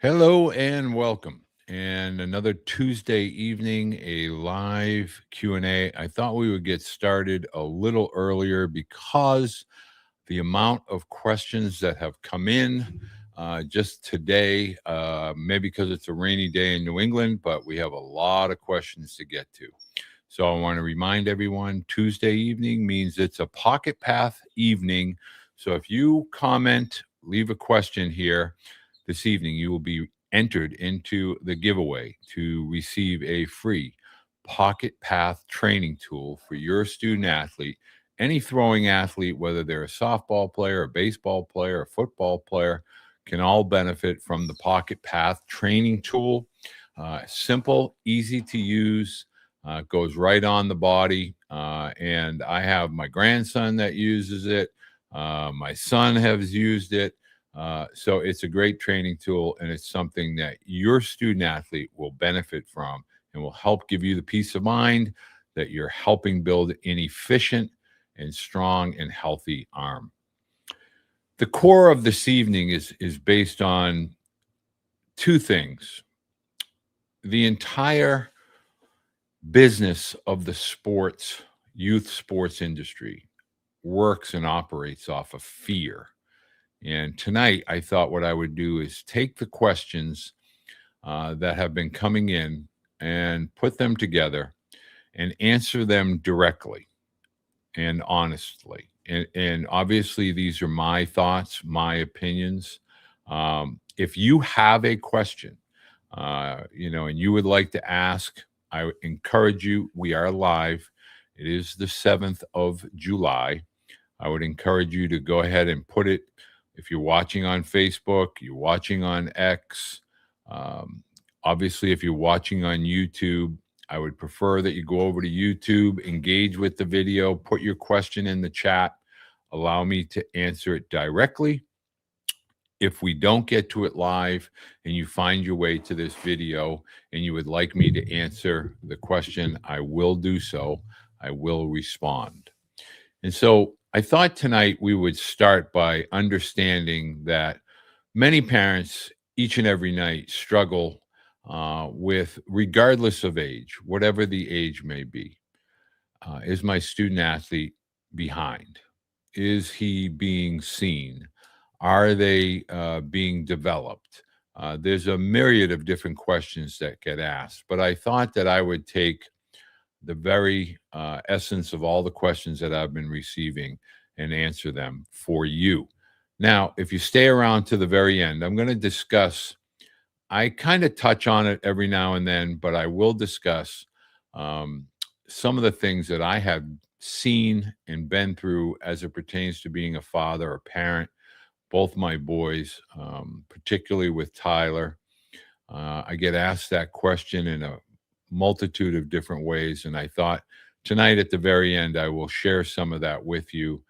Hello and welcome. And another Tuesday evening, a live Q&A. I thought we would get started a little earlier because the amount of questions that have come in just today, maybe because it's a rainy day in New England, but we have a lot of questions to get to. So I want to remind everyone Tuesday evening means it's a pocket path evening. So if you comment, leave a question here this evening, you will be entered into the giveaway to receive a free pocket path training tool for your student athlete. Any throwing athlete, whether they're a softball player, a baseball player, a football player, can all benefit from the pocket path training tool. Simple, easy to use, goes right on the body. And I have my grandson that uses it. My son has used it. So it's a great training tool, and it's something that your student athlete will benefit from and will help give you the peace of mind that you're helping build an efficient and strong and healthy arm. The core of this evening is based on two things. The entire business of the youth sports industry works and operates off of fear. And tonight, I thought what I would do is take the questions that have been coming in and put them together and answer them directly and honestly. And obviously, these are my thoughts, my opinions. If you have a question, and you would like to ask, I would encourage you. We are live. It is the 7th of July. I would encourage you to go ahead and put it. If you're watching on Facebook, you're watching on X, obviously, if you're watching on YouTube, I would prefer that you go over to YouTube, engage with the video, put your question in the chat, allow me to answer it directly. If we don't get to it live and you find your way to this video and you would like me to answer the question, I will do so. I will respond. And so I thought tonight we would start by understanding that many parents each and every night struggle with, regardless of age, whatever the age may be. Is my student athlete behind? Is he being seen? Are they being developed? There's a myriad of different questions that get asked, but I thought that I would take the very essence of all the questions that I've been receiving and answer them for you. Now, if you stay around to the very end, I'm going to discuss, I kind of touch on it every now and then, but I will discuss some of the things that I have seen and been through as it pertains to being a father or parent, both my boys, particularly with Tyler. I get asked that question in a multitude of different ways. And I thought tonight at the very end, I will share some of that with you.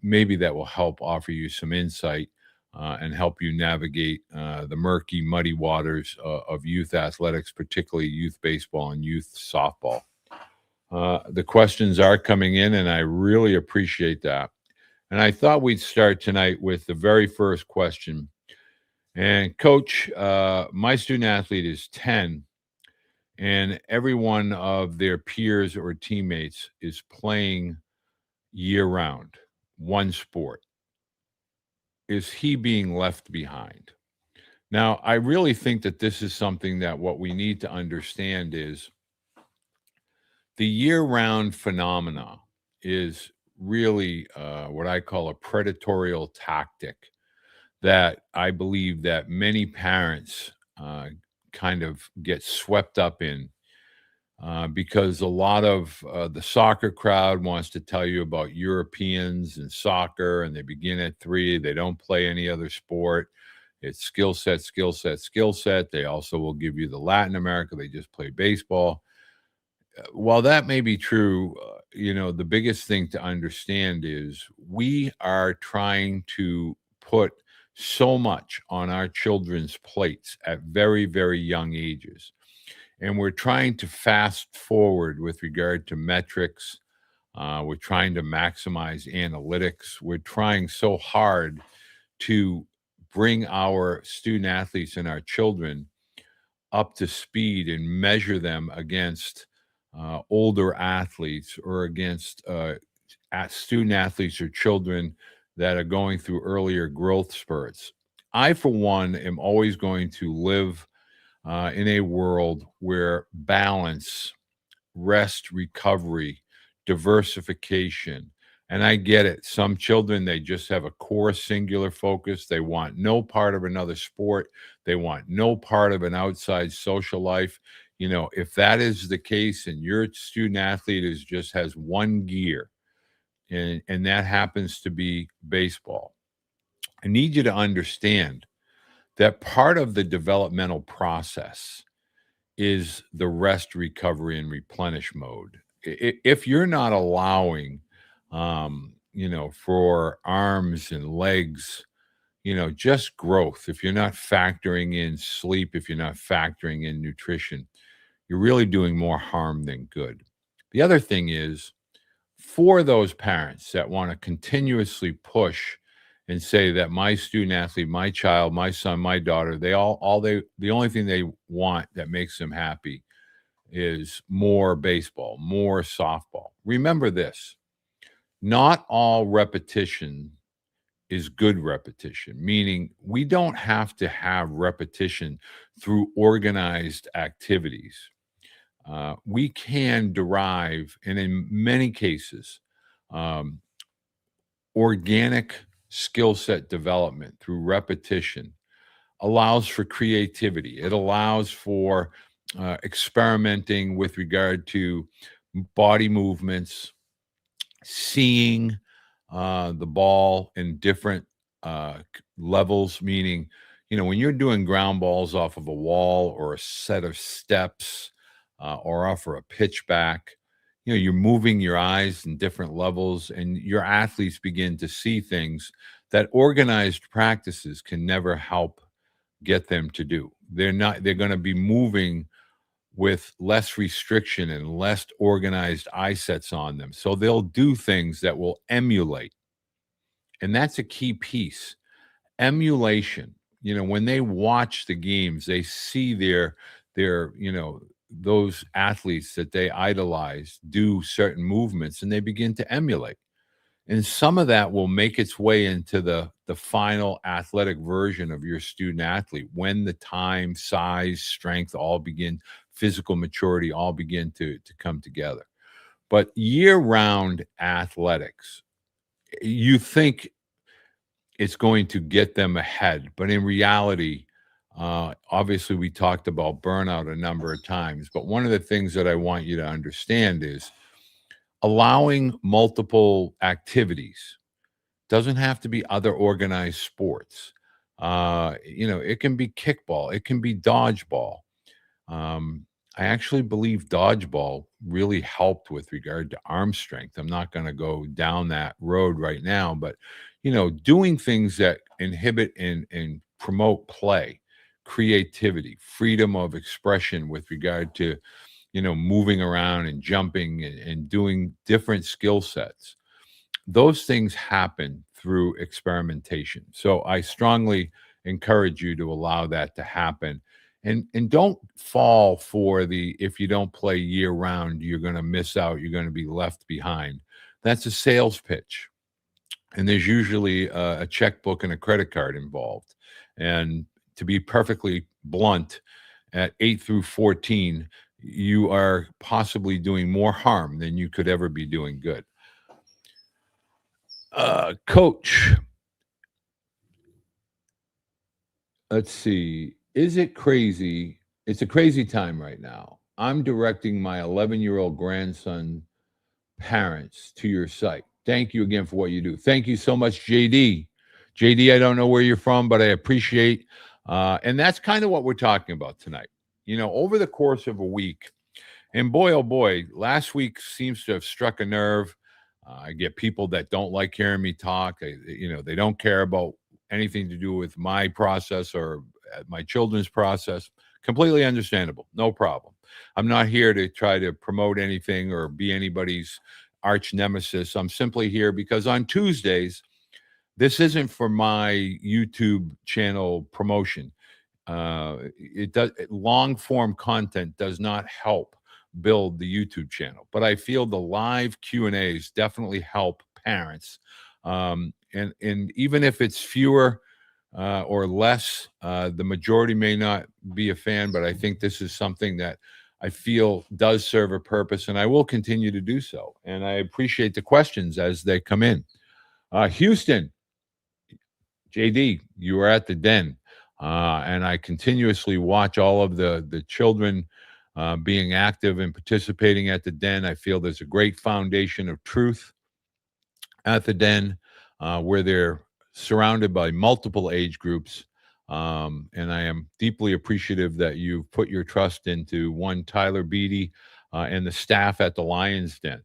Maybe that will help offer you some insight and help you navigate the murky, muddy waters of youth athletics, particularly youth baseball and youth softball. The questions are coming in, and I really appreciate that. And I thought we'd start tonight with the very first question. And Coach, my student athlete is 10, and every one of their peers or teammates is playing year round, one sport. Is he being left behind? Now, I really think that this is something that what we need to understand is the year round phenomena is really what I call a predatory tactic that I believe that many parents kind of get swept up in because a lot of the soccer crowd wants to tell you about Europeans and soccer, and they begin at 3. They don't play any other sport. It's skill set, skill set, skill set. They also will give you the Latin America. They just play baseball. While that may be true, the biggest thing to understand is we are trying to put so much on our children's plates at very, very young ages. And we're trying to fast forward with regard to metrics. We're trying to maximize analytics. We're trying so hard to bring our student athletes and our children up to speed and measure them against older athletes or against student athletes or children that are going through earlier growth spurts. I, for one, am always going to live in a world where balance, rest, recovery, diversification. And I get it. Some children, they just have a core singular focus. They want no part of another sport. They want no part of an outside social life. You know, if that is the case and your student athlete just has one gear and that happens to be baseball, I need you to understand that part of the developmental process is the rest, recovery, and replenish mode. If you're not allowing, for arms and legs, just growth, if you're not factoring in sleep, if you're not factoring in nutrition, you're really doing more harm than good. The other thing is for those parents that want to continuously push and say that my student athlete, my child, my son, my daughter, the only thing they want that makes them happy is more baseball, more softball. Remember this, not all repetition is good repetition, meaning we don't have to have repetition through organized activities. We can derive, and in many cases, um, organic skill set development through repetition allows for creativity. It allows for experimenting with regard to body movements, seeing the ball in different levels, meaning, when you're doing ground balls off of a wall or a set of steps or off of a pitch back, you're moving your eyes in different levels and your athletes begin to see things that organized practices can never help get them to do. They're going to be moving with less restriction and less organized eye sets on them. So they'll do things that will emulate. And that's a key piece. Emulation. When they watch the games, they see those athletes that they idolize do certain movements and they begin to emulate. And some of that will make its way into the final athletic version of your student athlete when the time, size, strength all begin, physical maturity all begin to come together. But year-round athletics, you think it's going to get them ahead, but in reality, obviously we talked about burnout a number of times, but one of the things that I want you to understand is allowing multiple activities. Doesn't have to be other organized sports. It can be kickball, it can be dodgeball. Um, I actually believe dodgeball really helped with regard to arm strength. I'm not going to go down that road right now, but doing things that inhibit and promote play, creativity, freedom of expression with regard to moving around and jumping and doing different skill sets. Those things happen through experimentation. So I strongly encourage you to allow that to happen. And don't fall for the if you don't play year round, you're going to miss out, you're going to be left behind. That's a sales pitch. And there's usually a checkbook and a credit card involved. And to be perfectly blunt, at 8 through 14, you are possibly doing more harm than you could ever be doing good. Coach, let's see. Is it crazy? It's a crazy time right now. I'm directing my 11-year-old grandson parents to your site. Thank you again for what you do. Thank you so much, JD. JD, I don't know where you're from, but I appreciate. And that's kind of what we're talking about tonight. Over the course of a week, and boy, oh boy, last week seems to have struck a nerve. I get people that don't like hearing me talk. They don't care about anything to do with my process or my children's process. Completely understandable. No problem. I'm not here to try to promote anything or be anybody's arch nemesis. I'm simply here because on Tuesdays, This isn't for my YouTube channel promotion. It does long form content does not help build the YouTube channel, but I feel the live Q and A's definitely help parents. And even if it's fewer or less, the majority may not be a fan, but I think this is something that I feel does serve a purpose, and I will continue to do so. And I appreciate the questions as they come in. Houston, JD, you are at the den, and I continuously watch all of the children being active and participating at the den. I feel there's a great foundation of truth at the den, where they're surrounded by multiple age groups. And I am deeply appreciative that you've put your trust into one Tyler Beede and the staff at the Lions Den.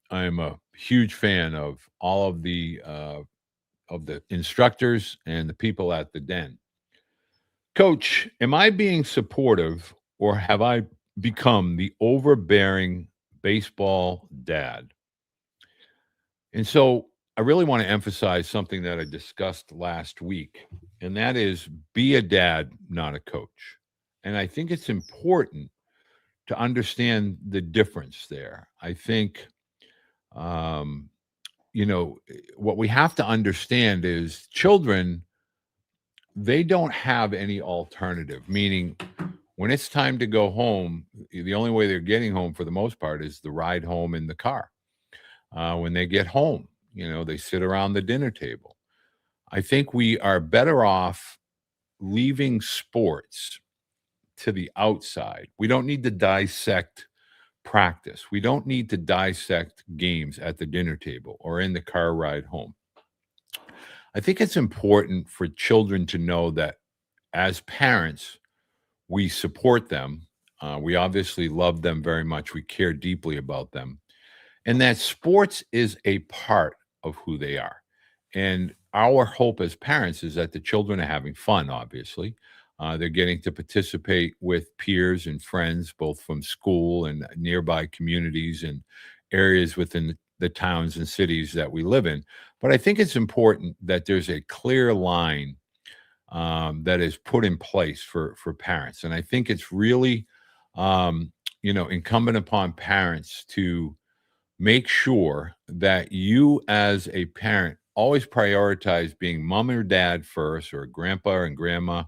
I'm a huge fan of all of the instructors and the people at the den. Coach, am I being supportive or have I become the overbearing baseball dad? And so I really want to emphasize something that I discussed last week, and that is be a dad, not a coach. And I think it's important to understand the difference there. I think, um, what we have to understand is children, they don't have any alternative, meaning when it's time to go home, the only way they're getting home for the most part is the ride home in the car. When they get home, they sit around the dinner table. I think we are better off leaving sports to the outside. We don't need to dissect practice. We don't need to dissect games at the dinner table or in the car ride home. I think it's important for children to know that as parents, we support them. We obviously love them very much. We care deeply about them. And that sports is a part of who they are. And our hope as parents is that the children are having fun, obviously. They're getting to participate with peers and friends, both from school and nearby communities and areas within the towns and cities that we live in. But I think it's important that there's a clear line that is put in place for parents. And I think it's really, incumbent upon parents to make sure that you as a parent always prioritize being mom or dad first or grandpa and grandma,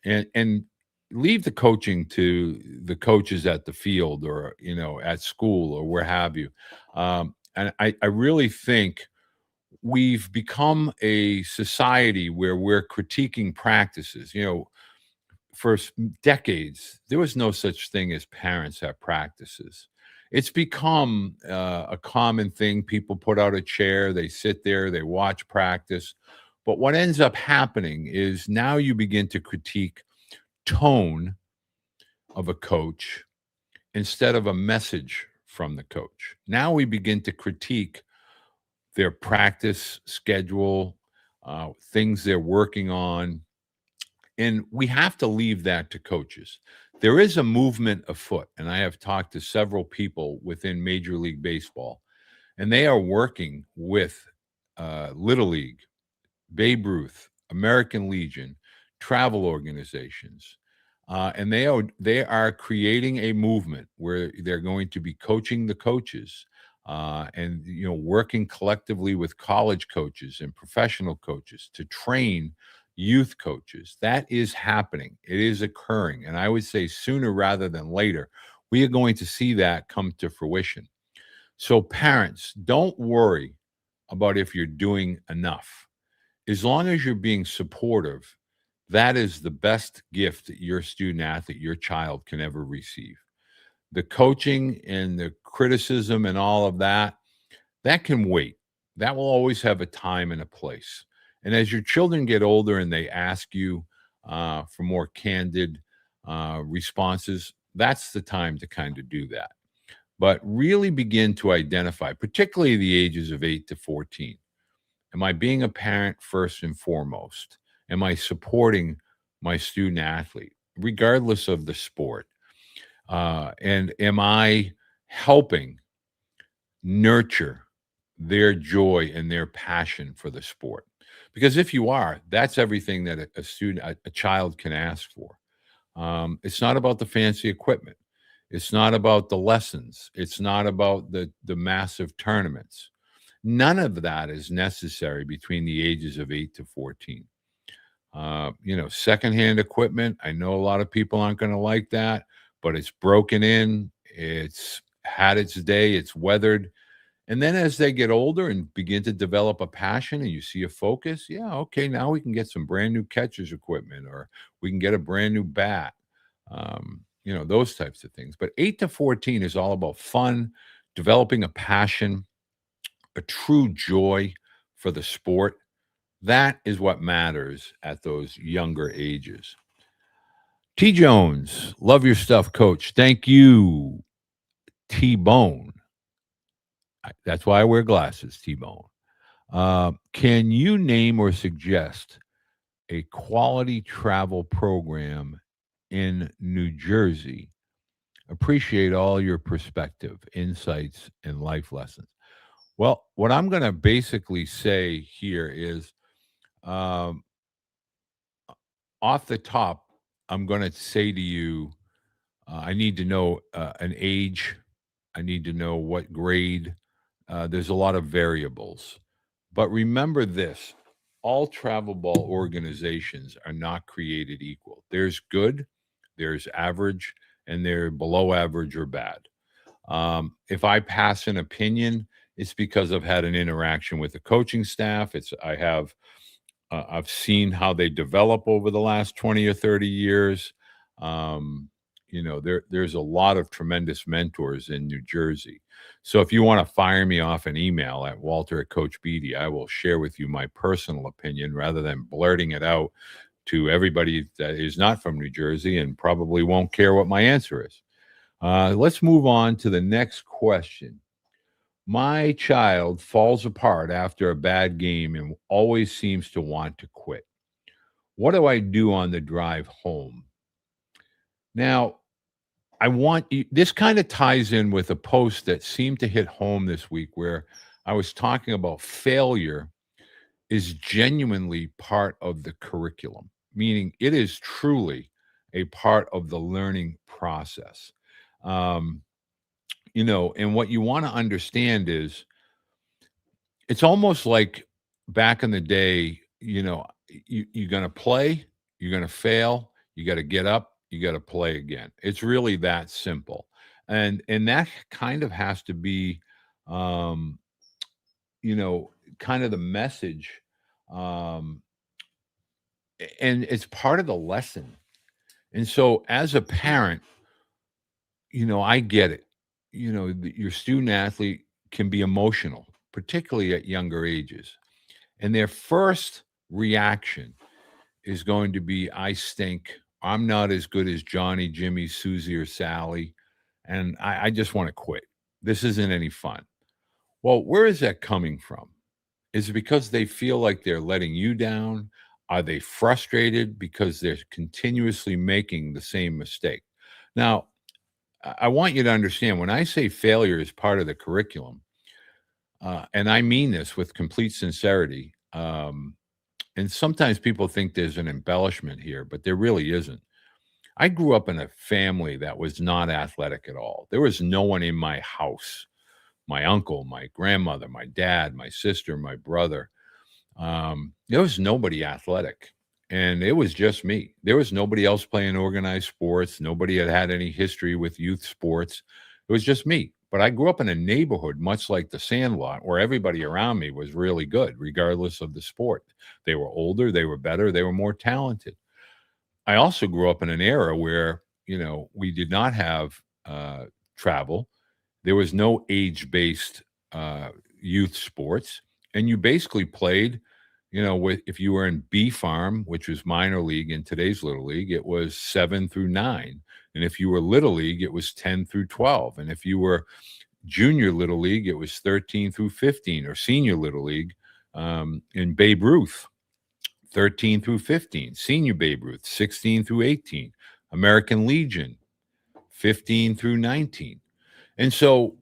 and leave the coaching to the coaches at the field or at school or where have you. And I really think we've become a society where we're critiquing practices. For decades, there was no such thing as parents at practices. It's become a common thing. People put out a chair, they sit there, they watch practice. But what ends up happening is now you begin to critique tone of a coach instead of a message from the coach. Now we begin to critique their practice schedule, things they're working on, and we have to leave that to coaches. There is a movement afoot, and I have talked to several people within Major League Baseball, and they are working with Little League, Babe Ruth, American Legion, travel organizations, and they are creating a movement where they're going to be coaching the coaches, and working collectively with college coaches and professional coaches to train youth coaches. That is happening. It is occurring, and I would say sooner rather than later, we are going to see that come to fruition. So parents, don't worry about if you're doing enough. As long as you're being supportive, that is the best gift that your student athlete, your child can ever receive. The coaching and the criticism and all of that, that can wait. That will always have a time and a place. And as your children get older and they ask you for more candid responses, that's the time to kind of do that. But really begin to identify, particularly the ages of 8 to 14. Am I being a parent first and foremost? Am I supporting my student athlete, regardless of the sport? And am I helping nurture their joy and their passion for the sport. Because if you are, that's everything that a student, a child can ask for. It's not about the fancy equipment. It's not about the lessons. It's not about the massive tournaments. None of that is necessary between the ages of 8 to 14. Secondhand equipment. I know a lot of people aren't going to like that, but it's broken in. It's had its day. It's weathered. And then as they get older and begin to develop a passion and you see a focus, yeah, okay, now we can get some brand new catcher's equipment or we can get a brand new bat, those types of things. But 8 to 14 is all about fun, developing a passion, a true joy for the sport. That is what matters at those younger ages. T. Jones, love your stuff, coach. Thank you, T Bone. That's why I wear glasses, T Bone. Can you name or suggest a quality travel program in New Jersey? Appreciate all your perspective, insights, and life lessons. Well, what I'm going to basically say here is um, off the top, I'm going to say to you, I need to know an age, I need to know what grade. There's a lot of variables. But remember this, all travel ball organizations are not created equal. There's good, there's average, and they're below average or bad. If I pass an opinion, it's because I've had an interaction with the coaching staff. I've seen how they develop over the last 20 or 30 years. There's a lot of tremendous mentors in New Jersey. So if you want to fire me off an email at Walter at Coach Beede, I will share with you my personal opinion rather than blurting it out to everybody that is not from New Jersey and probably won't care what my answer is. Let's move on to the next question. My child falls apart after a bad game and always seems to want to quit. What do I do on the drive home? Now, I want you, this kind of ties in with a post that seemed to hit home this week where I was talking about failure is genuinely part of the curriculum, meaning it is truly a part of the learning process. Um, and what you want to understand is it's almost like back in the day, you're going to play, you're going to fail, you got to get up, you got to play again. It's really that simple. And that kind of has to be um, you know, kind of the message um and it's part of the lesson. And so as a parent, I get it. Your student athlete can be emotional, particularly at younger ages. And their first reaction is going to be, I stink. I'm not as good as Johnny, Jimmy, Susie, or Sally. And I just want to quit. This isn't any fun. Well, where is that coming from? Is it because they feel like they're letting you down? Are they frustrated because they're continuously making the same mistake? Now, I want you to understand when I say failure is part of the curriculum, and I mean this with complete sincerity. And sometimes people think there's an embellishment here, but there really isn't. I grew up in a family that was not athletic at all. There was no one in my house, my uncle, my grandmother, my dad, my sister, my brother. There was nobody athletic, and it was just me. There was nobody else playing organized sports. Nobody had any history with youth sports. It was just me. But I grew up in a neighborhood, much like the Sandlot, where everybody around me was really good, regardless of the sport. They were older, they were better, they were more talented. I also grew up in an era where, we did not have travel. There was no age-based youth sports, and you basically played, with if you were in B farm, which was minor league in today's little league, it was 7 through 9, and if you were little league, it was 10 through 12, and if you were junior little league, it was 13 through 15, or senior little league in Babe Ruth, 13 through 15, senior Babe Ruth, 16 through 18, American Legion, 15 through 19. And so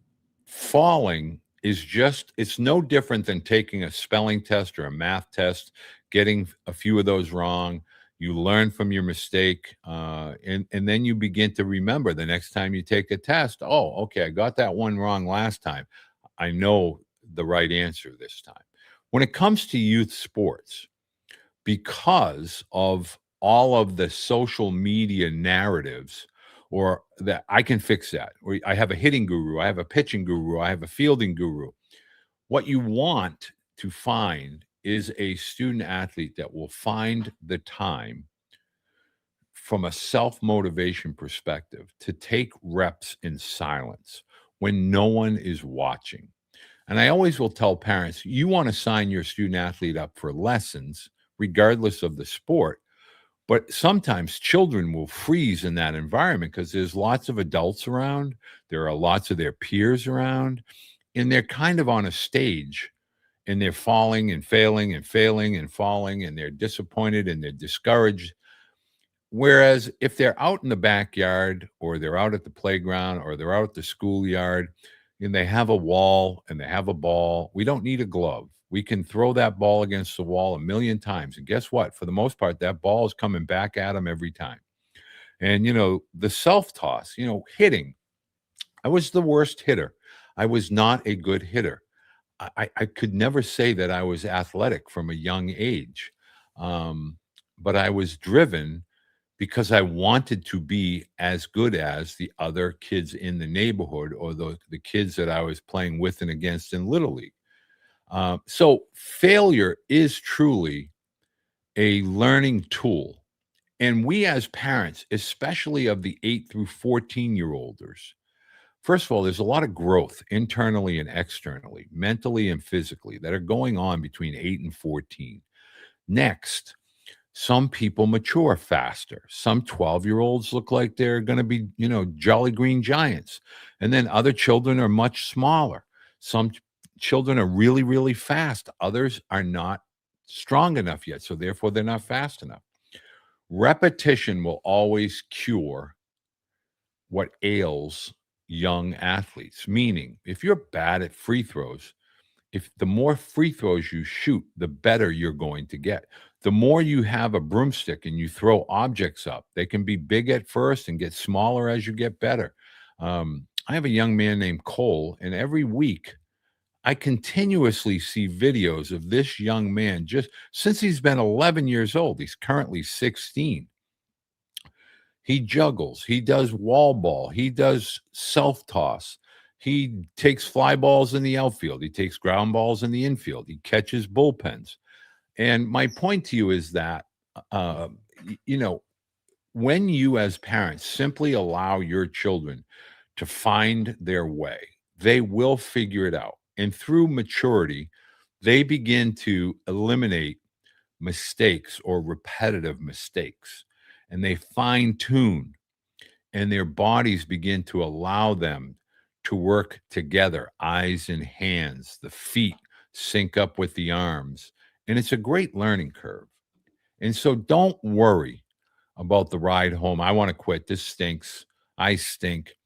falling is just it's no different than taking a spelling test or a math test, getting a few of those wrong. You learn from your mistake, and then you begin to remember the next time you take a test. Oh, okay, I got that one wrong last time. I know the right answer this time. When it comes to youth sports, because of all of the social media narratives, or that I can fix that, or I have a hitting guru, I have a pitching guru, I have a fielding guru. What you want to find is a student athlete that will find the time from a self motivation perspective to take reps in silence when no one is watching. And I always will tell parents, you want to sign your student athlete up for lessons, regardless of the sport. But sometimes children will freeze in that environment because there's lots of adults around, there are lots of their peers around, and they're kind of on a stage, and they're falling and failing and failing and falling, and they're disappointed and they're discouraged. Whereas if they're out in the backyard, or they're out at the playground, or they're out at the schoolyard, and they have a wall and they have a ball, we don't need a glove. We can throw that ball against the wall a million times. And guess what? For the most part, that ball is coming back at them every time. And, the self toss, hitting, I was the worst hitter. I was not a good hitter. I could never say that I was athletic from a young age. But I was driven because I wanted to be as good as the other kids in the neighborhood, or the kids that I was playing with and against in Little League. So failure is truly a learning tool. And we as parents, especially of the 8 through 14-year olders, first of all, there's a lot of growth internally and externally, mentally and physically, that are going on between 8 and 14. Next, some people mature faster. Some 12-year-olds look like they're going to be, jolly green giants. And then other children are much smaller. Some children are really, really fast. Others are not strong enough yet. So therefore, they're not fast enough. Repetition will always cure what ails young athletes. Meaning, if you're bad at free throws, if the more free throws you shoot, the better you're going to get. The more you have a broomstick and you throw objects up, they can be big at first and get smaller as you get better. I have a young man named Cole, and every week I continuously see videos of this young man just since he's been 11 years old. He's currently 16. He juggles, he does wall ball, he does self toss, he takes fly balls in the outfield, he takes ground balls in the infield, he catches bullpens. And my point to you is that, uh, you know, when you as parents simply allow your children to find their way, they will figure it out. And through maturity, they begin to eliminate mistakes or repetitive mistakes, and they fine tune, and their bodies begin to allow them to work together, eyes and hands, the feet sync up with the arms, and it's a great learning curve. And so don't worry about the ride home. I want to quit. This stinks. I stink.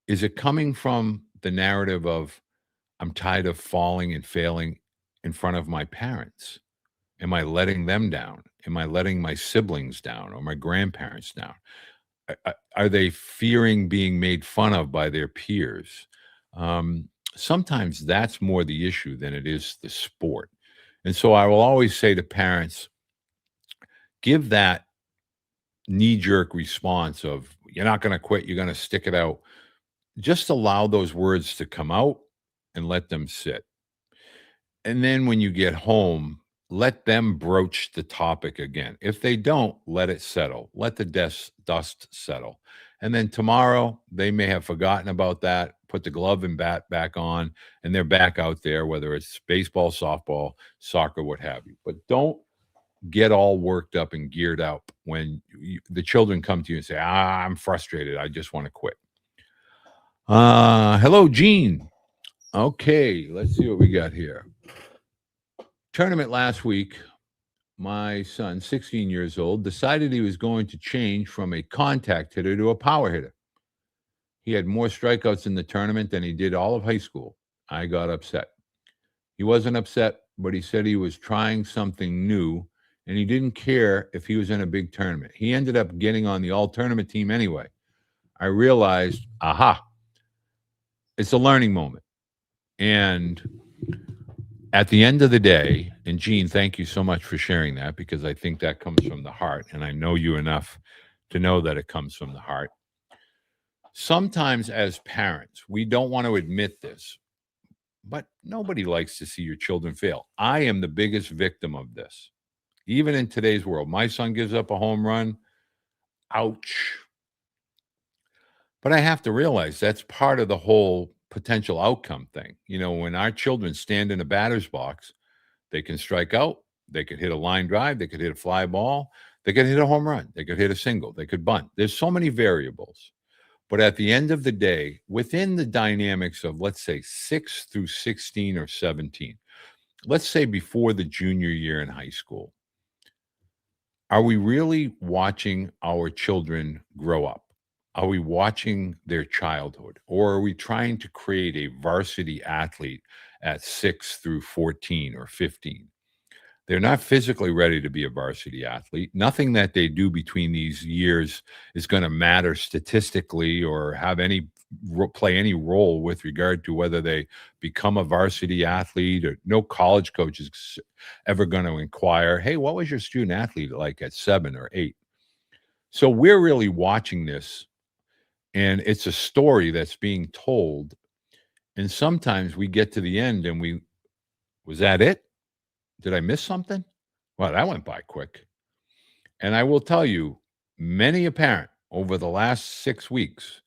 Is it coming from the narrative of I'm tired of falling and failing in front of my parents? Am I letting them down? Am I letting my siblings down or my grandparents down? Are they fearing being made fun of by their peers? Sometimes that's more the issue than it is the sport. And so I will always say to parents, give that knee jerk response of, you're not going to quit, you're going to stick it out. Just allow those words to come out and let them sit. And then when you get home, let them broach the topic again. If they don't, let it settle. Let the dust settle. And then tomorrow, they may have forgotten about that, put the glove and bat back on, and they're back out there, whether it's baseball, softball, soccer, what have you. But don't get all worked up and geared up when the children come to you and say, I'm frustrated. I just want to quit. Hello, Gene. Okay, let's see what we got here. Tournament last week, my son, 16 years old, decided he was going to change from a contact hitter to a power hitter. He had more strikeouts in the tournament than he did all of high school. I got upset. He wasn't upset, but he said he was trying something new and he didn't care if he was in a big tournament. He ended up getting on the all tournament team anyway. I realized, aha, it's a learning moment. And at the end of the day, and Gene, thank you so much for sharing that because I think that comes from the heart. And I know you enough to know that it comes from the heart. Sometimes, as parents, we don't want to admit this, but nobody likes to see your children fail. I am the biggest victim of this. Even in today's world, my son gives up a home run. Ouch. But I have to realize that's part of the whole potential outcome thing. You know, when our children stand in a batter's box, they can strike out, they could hit a line drive, they could hit a fly ball, they could hit a home run, they could hit a single, they could bunt. There's so many variables. But at the end of the day, within the dynamics of, let's say, 6 through 16 or 17, let's say before the junior year in high school, are we really watching our children grow up? Are we watching their childhood? Or are we trying to create a varsity athlete at 6 through 14 or 15? They're not physically ready to be a varsity athlete. Nothing that they do between these years is going to matter statistically or have any play any role with regard to whether they become a varsity athlete. Or no college coach is ever going to inquire, hey, what was your student athlete like at 7 or 8? So we're really watching this, and it's a story that's being told. And sometimes we get to the end and was that it? Did I miss something? Well, that went by quick. And I will tell you, many a parent over the last 6 weeks,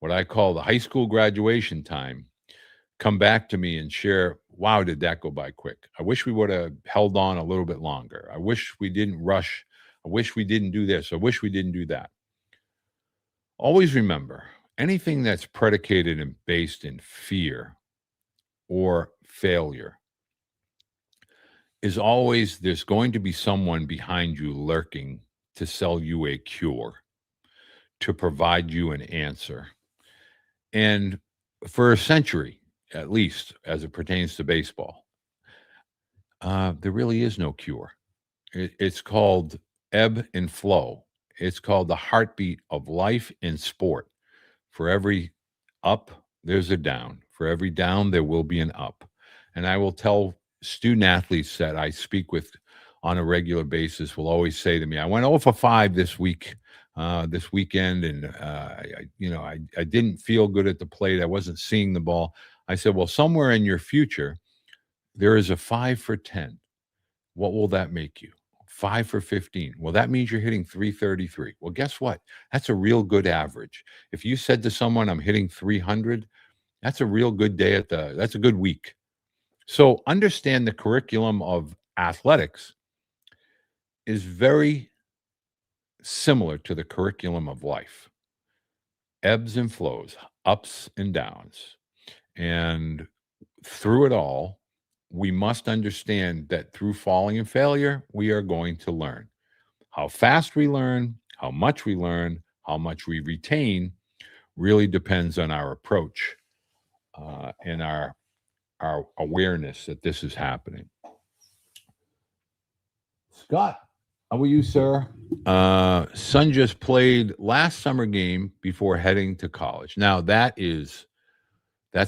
what I call the high school graduation time, come back to me and share, wow, did that go by quick? I wish we would have held on a little bit longer. I wish we didn't rush. I wish we didn't do this. I wish we didn't do that. Always remember, anything that's predicated and based in fear or failure is always, there's going to be someone behind you lurking to sell you a cure, to provide you an answer. And for a century, at least as it pertains to baseball, there really is no cure. It's called ebb and flow. It's called the heartbeat of life in sport. For every up, there's a down. For every down, there will be an up. And I will tell student athletes that I speak with on a regular basis will always say to me, I went 0 for 5 this week, this weekend, and I didn't feel good at the plate. I wasn't seeing the ball. I said, well, somewhere in your future, there is a 5 for 10. What will that make you? 5 for 15. Well, that means you're hitting 333. Well, guess what? That's a real good average. If you said to someone, I'm hitting 300, that's a real good day that's a good week. So understand the curriculum of athletics is very similar to the curriculum of life. Ebbs and flows, ups and downs. And through it all, we must understand that through falling and failure, we are going to learn. How fast we learn, how much we learn, how much we retain really depends on our approach and our awareness that this is happening. Scott, how are you, sir? Son just played last summer game before heading to college. Now that's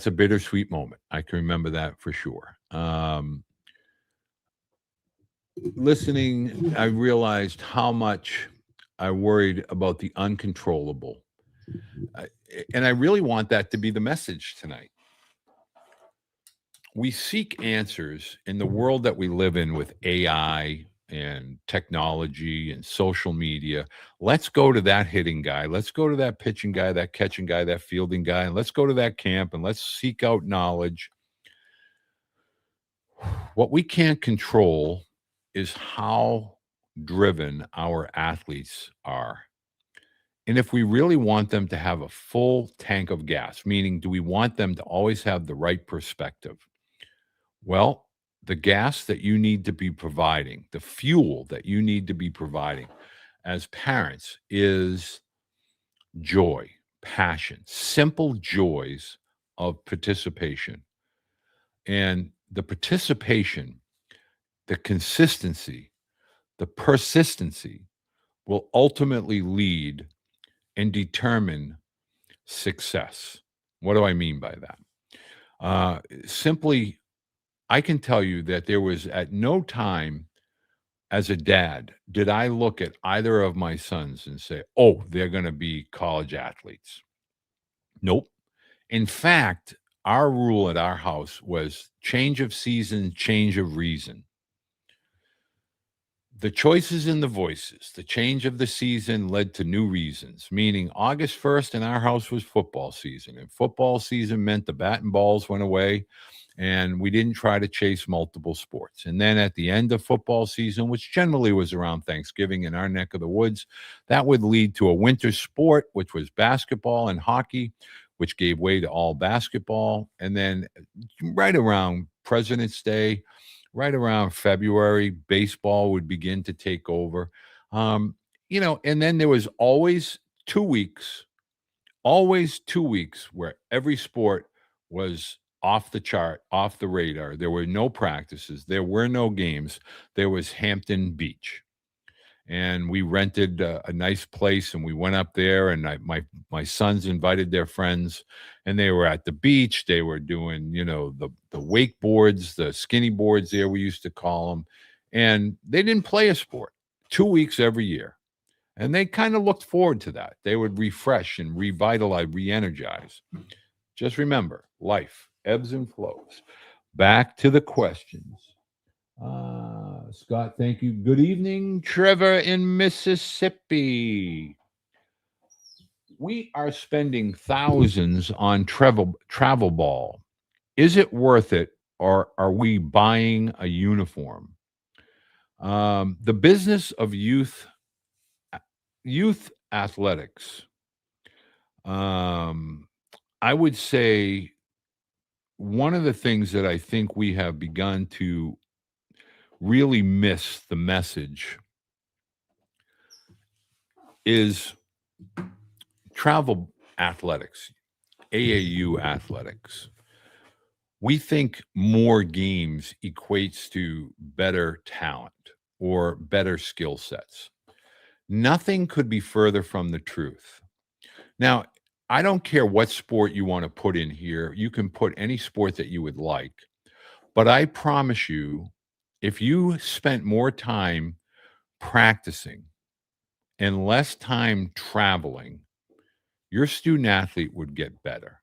a bittersweet moment. I can remember that for sure. Listening, I realized how much I worried about the uncontrollable. And I really want that to be the message tonight. We seek answers in the world that we live in with AI and technology and social media. Let's go to that hitting guy. Let's go to that pitching guy, that catching guy, that fielding guy, and let's go to that camp and let's seek out knowledge. What we can't control is how driven our athletes are. And if we really want them to have a full tank of gas, meaning do we want them to always have the right perspective? Well, the gas that you need to be providing, the fuel that you need to be providing as parents is joy, passion, simple joys of participation. And the participation, the consistency, the persistency will ultimately lead and determine success. What do I mean by that? Simply, I can tell you that there was at no time as a dad did I look at either of my sons and say, oh, they're going to be college athletes. Nope. In fact, our rule at our house was change of season, change of reason. The choices and the voices, the change of the season led to new reasons, meaning August 1st in our house was football season. And football season meant the bat and balls went away and we didn't try to chase multiple sports. And then at the end of football season, which generally was around Thanksgiving in our neck of the woods, that would lead to a winter sport, which was basketball and hockey, which gave way to all basketball. And then right around President's Day, right around February, baseball would begin to take over. Um, and then there was always 2 weeks where every sport was off the chart, off the radar. There were no practices, there were no games. There was Hampton Beach, and we rented a nice place and we went up there, and my sons invited their friends, and they were at the beach. They were doing the wakeboards, the skinny boards there, we used to call them, and they didn't play a sport. 2 weeks every year, and they kind of looked forward to that. They would refresh and revitalize, re-energize. Just remember, life ebbs and flows. Back to the questions. Scott, thank you. Good evening, Trevor in Mississippi. We are spending thousands on travel ball. Is it worth it, or are we buying a uniform? The business of youth athletics. I would say one of the things that I think we have begun to really miss the message is travel athletics, AAU athletics. We think more games equates to better talent or better skill sets. Nothing could be further from the truth. Now, I don't care what sport you want to put in here. You can put any sport that you would like. But I promise you, if you spent more time practicing and less time traveling, your student athlete would get better.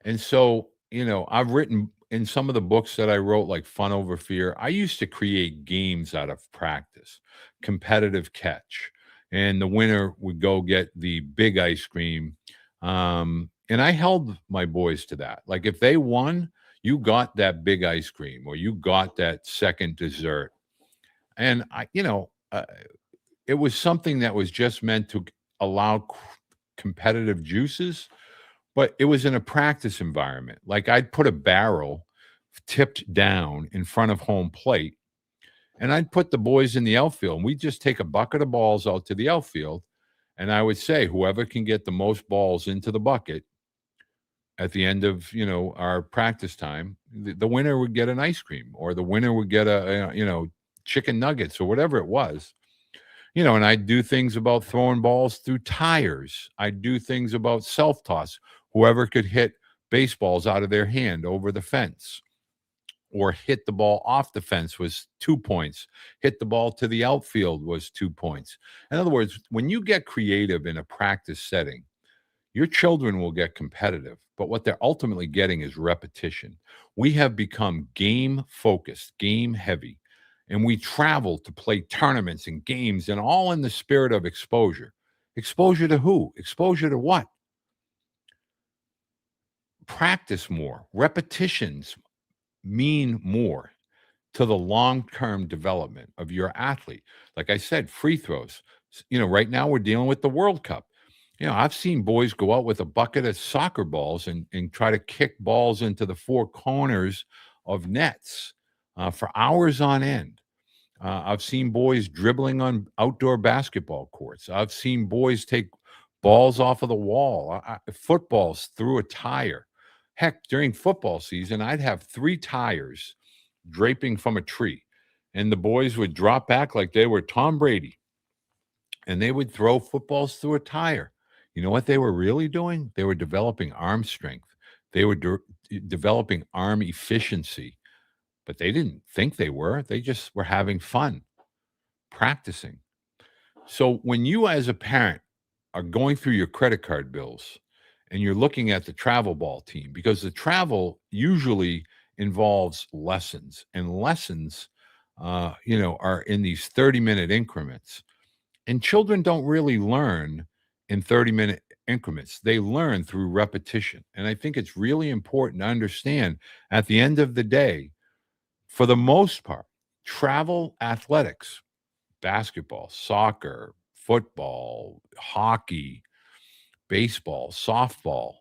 And so, I've written in some of the books that I wrote, like Fun Over Fear, I used to create games out of practice, competitive catch, and the winner would go get the big ice cream. And I held my boys to that. Like if they won, you got that big ice cream or you got that second dessert. And it was something that was just meant to allow competitive juices, but it was in a practice environment. Like I'd put a barrel tipped down in front of home plate, and I'd put the boys in the outfield, and we'd just take a bucket of balls out to the outfield, and I would say, whoever can get the most balls into the bucket at the end of our practice time, the winner would get an ice cream, or the winner would get a chicken nuggets or whatever it was. And I do things about throwing balls through tires. I do things about self-toss. Whoever could hit baseballs out of their hand over the fence or hit the ball off the fence was 2 points. Hit the ball to the outfield was 2 points. In other words, when you get creative in a practice setting, your children will get competitive, but what they're ultimately getting is repetition. We have become game focused, game heavy, and we travel to play tournaments and games, and all in the spirit of exposure. Exposure to who? Exposure to what? Practice more. Repetitions mean more to the long-term development of your athlete. Like I said, free throws. Right now we're dealing with the World Cup. I've seen boys go out with a bucket of soccer balls and try to kick balls into the four corners of nets for hours on end. I've seen boys dribbling on outdoor basketball courts. I've seen boys take balls off of the wall, footballs through a tire. Heck, during football season, I'd have 3 tires draping from a tree, and the boys would drop back like they were Tom Brady, and they would throw footballs through a tire. You know what they were really doing? They were developing arm strength. They were developing arm efficiency, but they didn't think they were. They just were having fun practicing. So when you as a parent are going through your credit card bills and you're looking at the travel ball team, because the travel usually involves lessons, and lessons, are in these 30-minute increments. And children don't really learn in 30-minute increments. They learn through repetition. And I think it's really important to understand at the end of the day, for the most part, travel athletics, basketball, soccer, football, hockey, baseball, softball,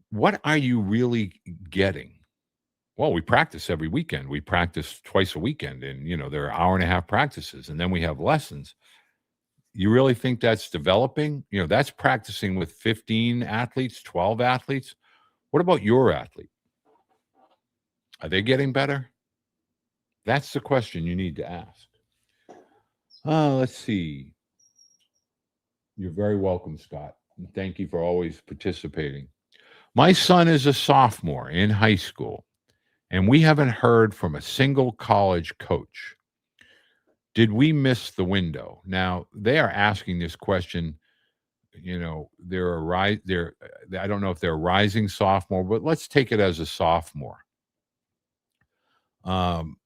what are you really getting? Well, we practice every weekend. We practice twice a weekend, and there are hour-and-a-half practices, and then we have lessons. You really think that's developing? That's practicing with 15 athletes, 12 athletes. What about your athlete? Are they getting better? That's the question you need to ask. Let's see. You're very welcome, Scott. And thank you for always participating. My son is a sophomore in high school, and we haven't heard from a single college coach. Did we miss the window? Now, they are asking this question. They're I don't know if they're a rising sophomore, but let's take it as a sophomore. Um,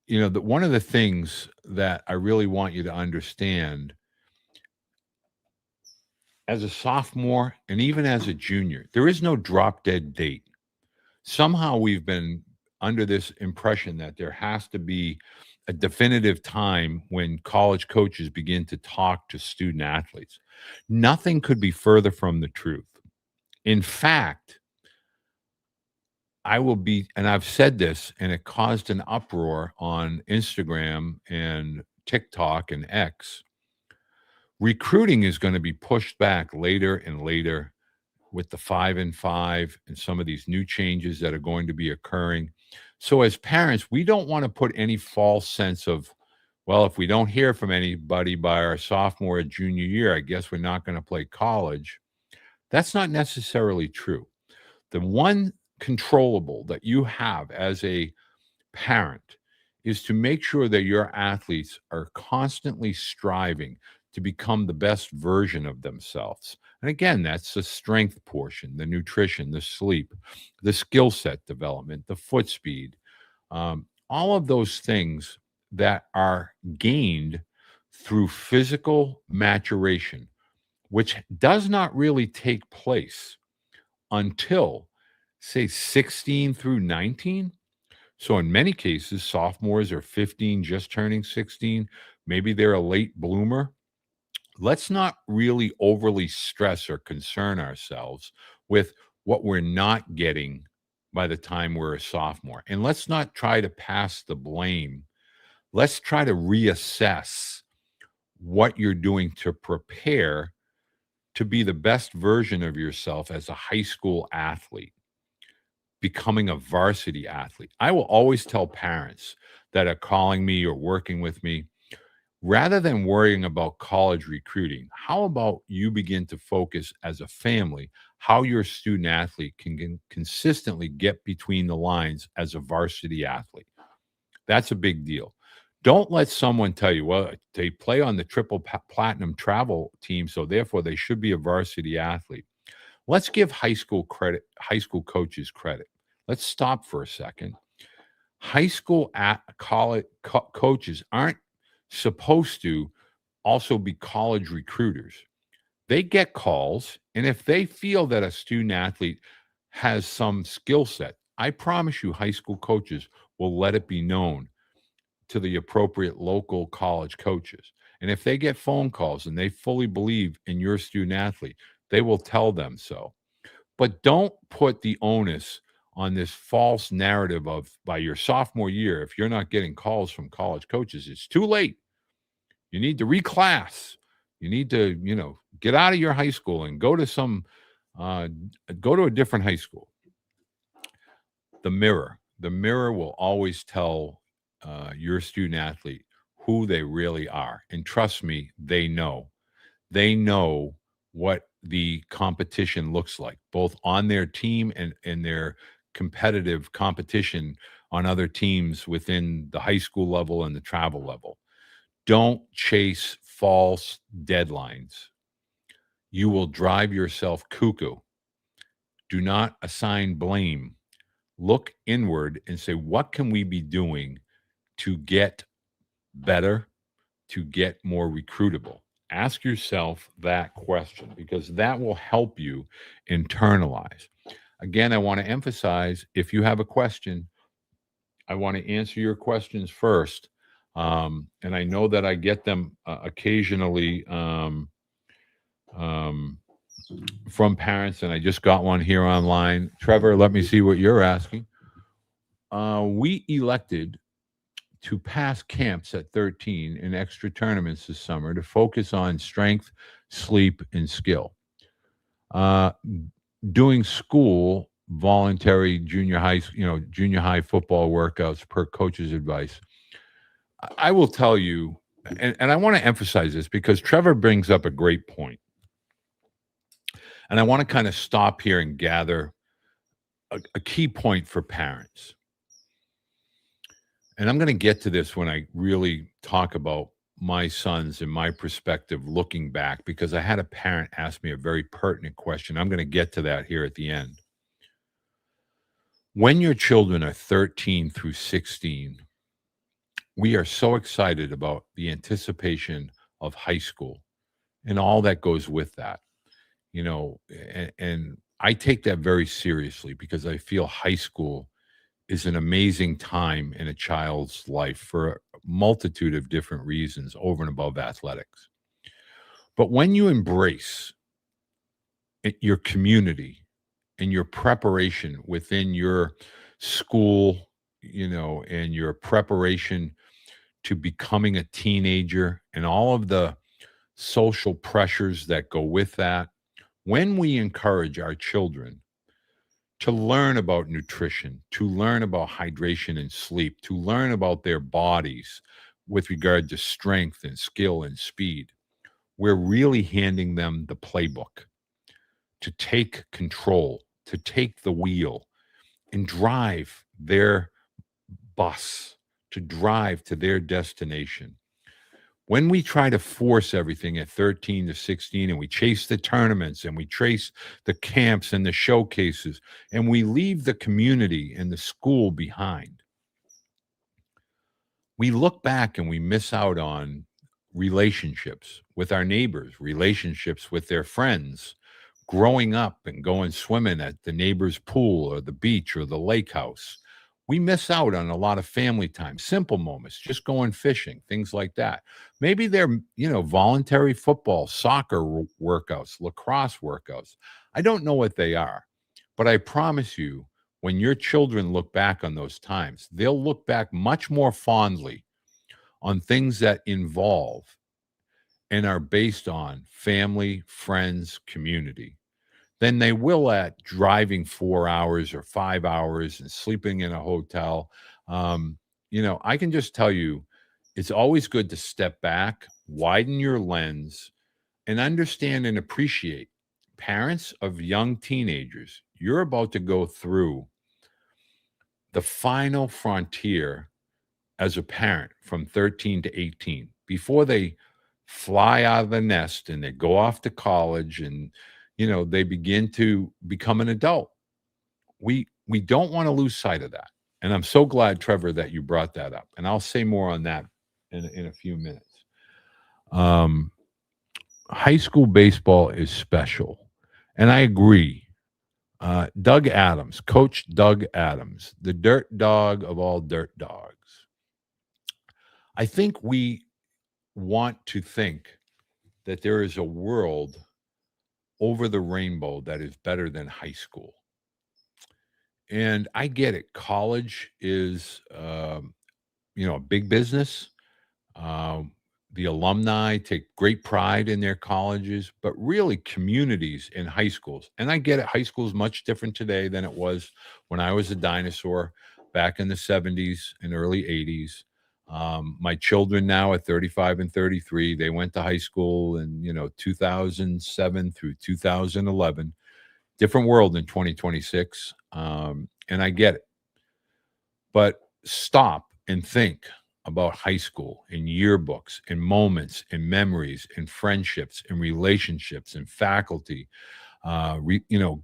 one of the things that I really want you to understand as a sophomore and even as a junior, there is no drop dead date. Somehow we've been under this impression that there has to be a definitive time when college coaches begin to talk to student athletes. Nothing could be further from the truth. In fact, and I've said this, and it caused an uproar on Instagram and TikTok and X. Recruiting is going to be pushed back later and later with the 5-and-5 and some of these new changes that are going to be occurring. So as parents, we don't want to put any false sense of, well, if we don't hear from anybody by our sophomore or junior year, I guess we're not going to play college. That's not necessarily true. The one controllable that you have as a parent is to make sure that your athletes are constantly striving to become the best version of themselves. And again, that's the strength portion, the nutrition, the sleep, the skill set development, the foot speed, all of those things that are gained through physical maturation, which does not really take place until, say, 16 through 19. So in many cases, sophomores are 15, just turning 16. Maybe they're a late bloomer. Let's not really overly stress or concern ourselves with what we're not getting by the time we're a sophomore. And let's not try to pass the blame. Let's try to reassess what you're doing to prepare to be the best version of yourself as a high school athlete, becoming a varsity athlete. I will always tell parents that are calling me or working with me, rather than worrying about college recruiting, how about you begin to focus as a family how your student athlete can consistently get between the lines as a varsity athlete? That's a big deal. Don't let someone tell you, well, they play on the triple platinum travel team, so therefore they should be a varsity athlete. Let's give high school coaches credit. Let's stop for a second. High school college coaches aren't supposed to also be college recruiters. They get calls, and if they feel that a student athlete has some skill set, I promise you high school coaches will let it be known to the appropriate local college coaches. And if they get phone calls and they fully believe in your student athlete, they will tell them so. But don't put the onus on this false narrative of by your sophomore year, if you're not getting calls from college coaches, it's too late. You need to reclass. You need to, get out of your high school and go to some Go to a different high school. The mirror will always tell your student athlete who they really are. And trust me, they know what the competition looks like, both on their team and their competitive competition on other teams within the high school level and the travel level. Don't chase false deadlines. You will drive yourself cuckoo. Do not assign blame. Look inward and say, what can we be doing to get better, to get more recruitable? Ask yourself that question because that will help you internalize. Again, I want to emphasize if you have a question, I want to answer your questions first. And I know that I get them occasionally um, from parents, and I just got one here online. Trevor, let me see what you're asking. We elected to pass camps at 13 and extra tournaments this summer to focus on strength, sleep, and skill. Uh, Doing school voluntary junior high football workouts per coach's advice. I will tell you, and I want to emphasize this because Trevor brings up a great point, and I want to kind of stop here and gather a key point for parents. And I'm going to get to this when I really talk about my sons and my perspective looking back, because I had a parent ask me a very pertinent question. I'm going to get to that here at the end. When your children are 13 through 16, we are so excited about the anticipation of high school and all that goes with that, and I take that very seriously because I feel high school is an amazing time in a child's life for a multitude of different reasons over and above athletics. But when you embrace your community and your preparation within your school, and your preparation to becoming a teenager and all of the social pressures that go with that, when we encourage our children to learn about nutrition, to learn about hydration and sleep, to learn about their bodies with regard to strength and skill and speed, we're really handing them the playbook to take control, to take the wheel and drive their bus, to drive to their destination. When we try to force everything at 13 to 16 and we chase the tournaments and we chase the camps and the showcases and we leave the community and the school behind, we look back and we miss out on relationships with our neighbors, relationships with their friends, growing up and going swimming at the neighbor's pool or the beach or the lake house. We miss out on a lot of family time, simple moments, just going fishing, things like that. Maybe they're, voluntary football, soccer workouts, lacrosse workouts. I don't know what they are, but I promise you, when your children look back on those times, they'll look back much more fondly on things that involve and are based on family, friends, community than they will at driving 4 hours or 5 hours and sleeping in a hotel. I can just tell you, it's always good to step back, widen your lens, and understand and appreciate parents of young teenagers. You're about to go through the final frontier as a parent from 13 to 18 before they fly out of the nest and they go off to college and they begin to become an adult. We don't want to lose sight of that. And I'm so glad, Trevor, that you brought that up. And I'll say more on that in a few minutes. Um, High school baseball is special. And I agree. Doug Adams, Coach Doug Adams, the dirt dog of all dirt dogs. I think we want to think that there is a world over the rainbow that is better than high school. And I get it. College is, a big business. Um, the alumni take great pride in their colleges, but really communities in high schools. And I get it, high school is much different today than it was when I was a dinosaur back in the 70s and early 80s. My children now at 35 and 33, they went to high school in, 2007 through 2011. Different world in 2026. And I get it. But stop and think about high school and yearbooks and moments and memories and friendships and relationships and faculty,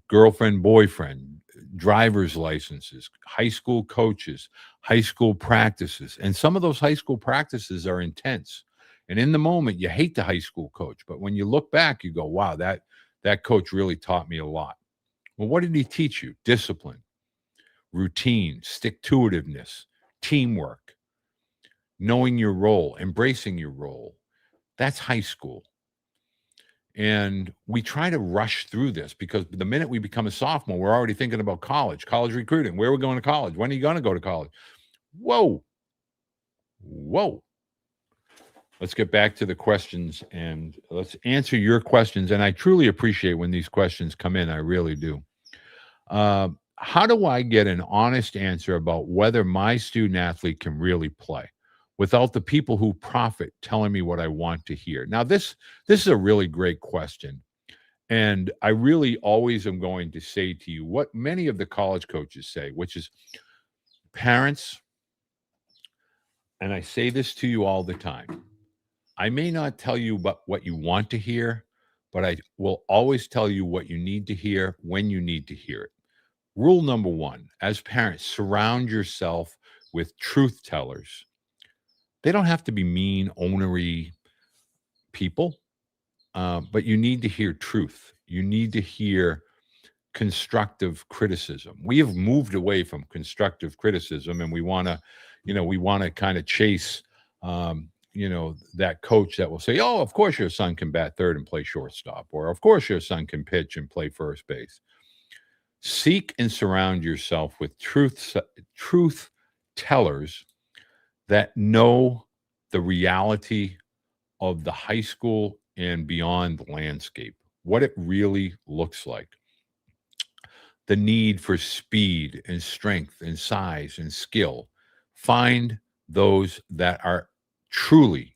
girlfriend, boyfriend, driver's licenses, high school coaches, high school practices. And some of those high school practices are intense. And in the moment, you hate the high school coach. But when you look back, you go, wow, that coach really taught me a lot. Well, what did he teach you? Discipline, routine, stick-to-itiveness, teamwork, knowing your role, embracing your role. That's high school. And we try to rush through this because the minute we become a sophomore, we're already thinking about college recruiting. Where are we going to college? When are you going to go to college? Whoa. Let's get back to the questions and let's answer your questions. And I truly appreciate when these questions come in. I really do. How do I get an honest answer about whether my student athlete can really play without the people who profit telling me what I want to hear? Now, this is a really great question. And I really always am going to say to you what many of the college coaches say, which is, parents, and I say this to you all the time, I may not tell you what you want to hear, but I will always tell you what you need to hear when you need to hear it. Rule number one, as parents, surround yourself with truth tellers. They don't have to be mean, onery people, but you need to hear truth. You need to hear constructive criticism. We have moved away from constructive criticism, and we want to kind of chase, that coach that will say, "Oh, of course your son can bat third and play shortstop," or "Of course your son can pitch and play first base." Seek and surround yourself with truth tellers that know the reality of the high school and beyond landscape, what it really looks like. The need for speed and strength and size and skill. Find those that are truly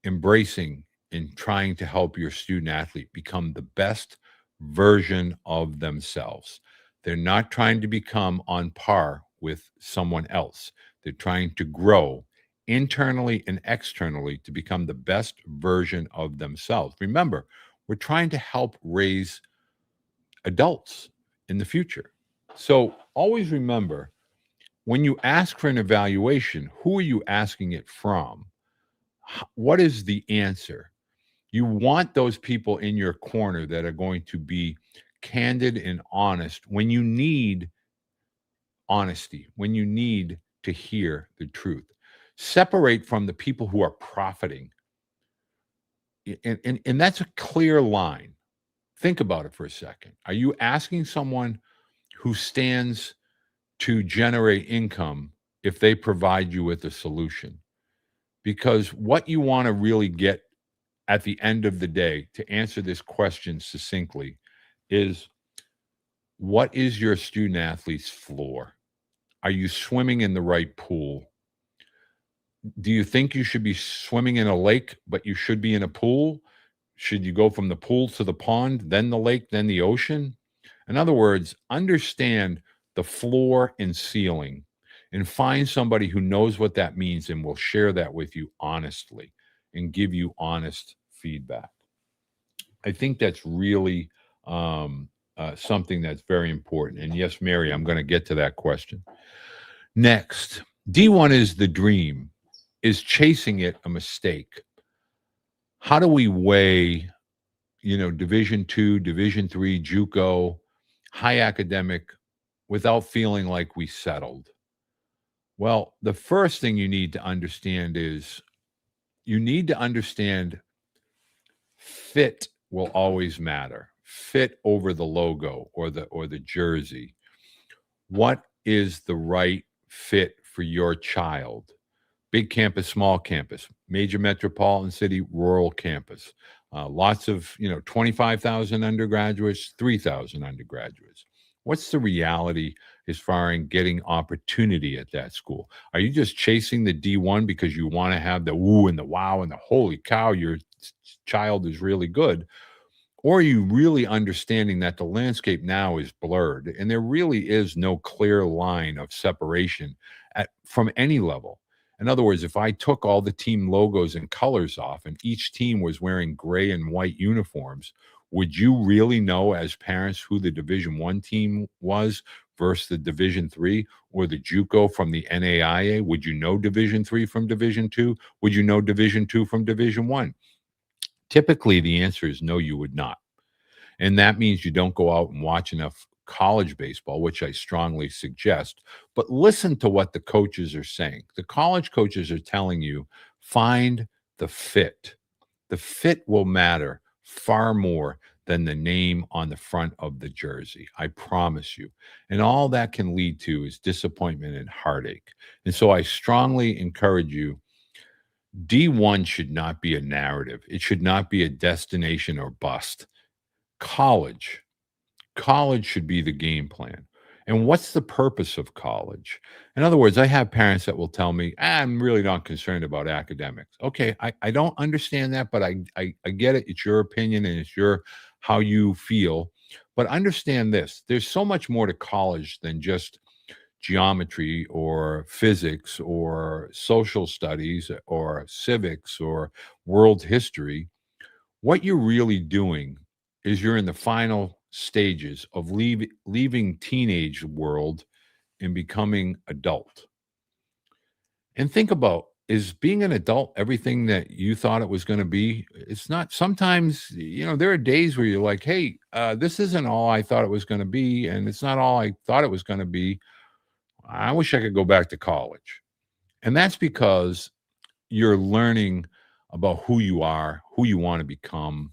embracing and trying to help your student athlete become the best version of themselves. They're not trying to become on par with someone else. They're trying to grow internally and externally to become the best version of themselves. Remember, we're trying to help raise adults in the future. So always remember, when you ask for an evaluation, who are you asking it from? What is the answer? You want those people in your corner that are going to be candid and honest when you need honesty, when you need to hear the truth. Separate from the people who are profiting. And that's a clear line. Think about it for a second. Are you asking someone who stands to generate income if they provide you with a solution? Because what you want to really get at the end of the day, to answer this question succinctly, is what is your student athlete's floor? Are you swimming in the right pool? Do you think you should be swimming in a lake, but you should be in a pool? Should you go from the pool to the pond, then the lake, then the ocean? In other words, understand the floor and ceiling and find somebody who knows what that means and will share that with you honestly and give you honest feedback. I think that's really something that's very important. And yes, Mary, I'm going to get to that question. Next, D1 is the dream. Is chasing it a mistake? How do we weigh, Division II, Division III, JUCO, high academic without feeling like we settled? Well, the first thing you need to understand is you need to understand fit will always matter. Fit over the logo or the jersey. What is the right fit for your child? big campus, small campus, major metropolitan city, rural campus. Lots of, 25,000 undergraduates, 3,000 undergraduates. What's the reality as far as getting opportunity at that school? Are you just chasing the D1 because you want to have the woo and the wow and the holy cow, your child is really good? Or are you really understanding that the landscape now is blurred and there really is no clear line of separation from any level? In other words, if I took all the team logos and colors off and each team was wearing gray and white uniforms, would you really know as parents who the Division One team was versus the Division Three or the JUCO from the NAIA? Would you know Division Three from Division Two? Would you know Division Two from Division One? Typically, the answer is no, you would not. And that means you don't go out and watch enough college baseball, which I strongly suggest, but listen to what the coaches are saying. The college coaches are telling you find the fit. The fit will matter far more than the name on the front of the jersey. I promise you. And all that can lead to is disappointment and heartache. And so I strongly encourage you. D1 should not be a narrative. It should not be a destination or bust. College. College should be the game plan. And what's the purpose of college? In other words, I have parents that will tell me, I'm really not concerned about academics. Okay, I don't understand that, but I get it. It's your opinion and it's your how you feel. But understand this, there's so much more to college than just geometry or physics or social studies or civics or world history. What you're really doing is you're in the final stages of leaving teenage world and becoming adult. And think about, is being an adult everything that you thought it was going to be? It's not. Sometimes, there are days where you're like, hey, this isn't all I thought it was going to be. And it's not all I thought it was going to be. I wish I could go back to college. And that's because you're learning about who you are, who you want to become.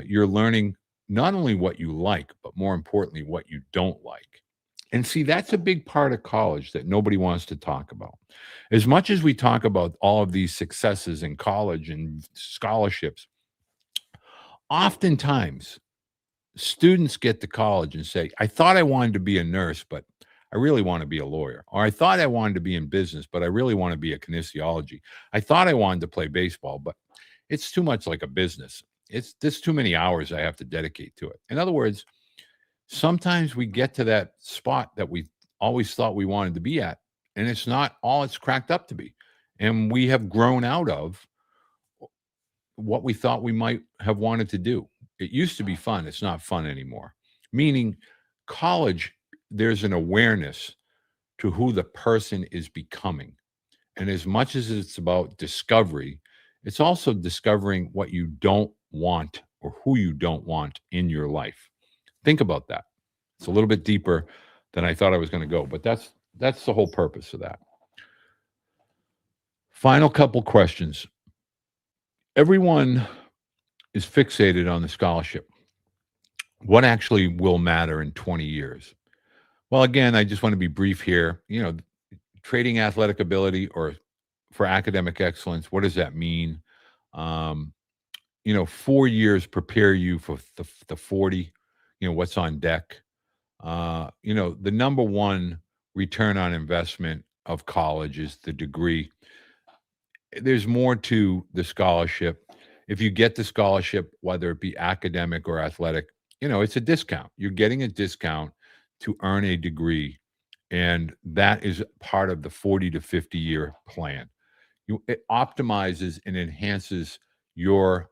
You're learning not only what you like, but more importantly, what you don't like. And see, that's a big part of college that nobody wants to talk about. As much as we talk about all of these successes in college and scholarships, oftentimes students get to college and say, I thought I wanted to be a nurse, but I really want to be a lawyer. Or I thought I wanted to be in business, but I really want to be a kinesiology. I thought I wanted to play baseball, but it's too much like a business. There's too many hours I have to dedicate to it. In other words, sometimes we get to that spot that we always thought we wanted to be at, and it's not all it's cracked up to be. And we have grown out of what we thought we might have wanted to do. It used to be fun. It's not fun anymore. Meaning, college, there's an awareness to who the person is becoming. And as much as it's about discovery, it's also discovering what you don't want or who you don't want in your life. Think about that. It's a little bit deeper than I thought I was going to go, but that's the whole purpose of that. Final couple questions. Everyone is fixated on the scholarship. What actually will matter in 20 years? Well, again, I just want to be brief here. Trading athletic ability or for academic excellence, what does that mean? 4 years prepare you for the 40, what's on deck. The number one return on investment of college is the degree. There's more to the scholarship. If you get the scholarship, whether it be academic or athletic, it's a discount. You're getting a discount to earn a degree. And that is part of the 40 to 50 year plan. It optimizes and enhances your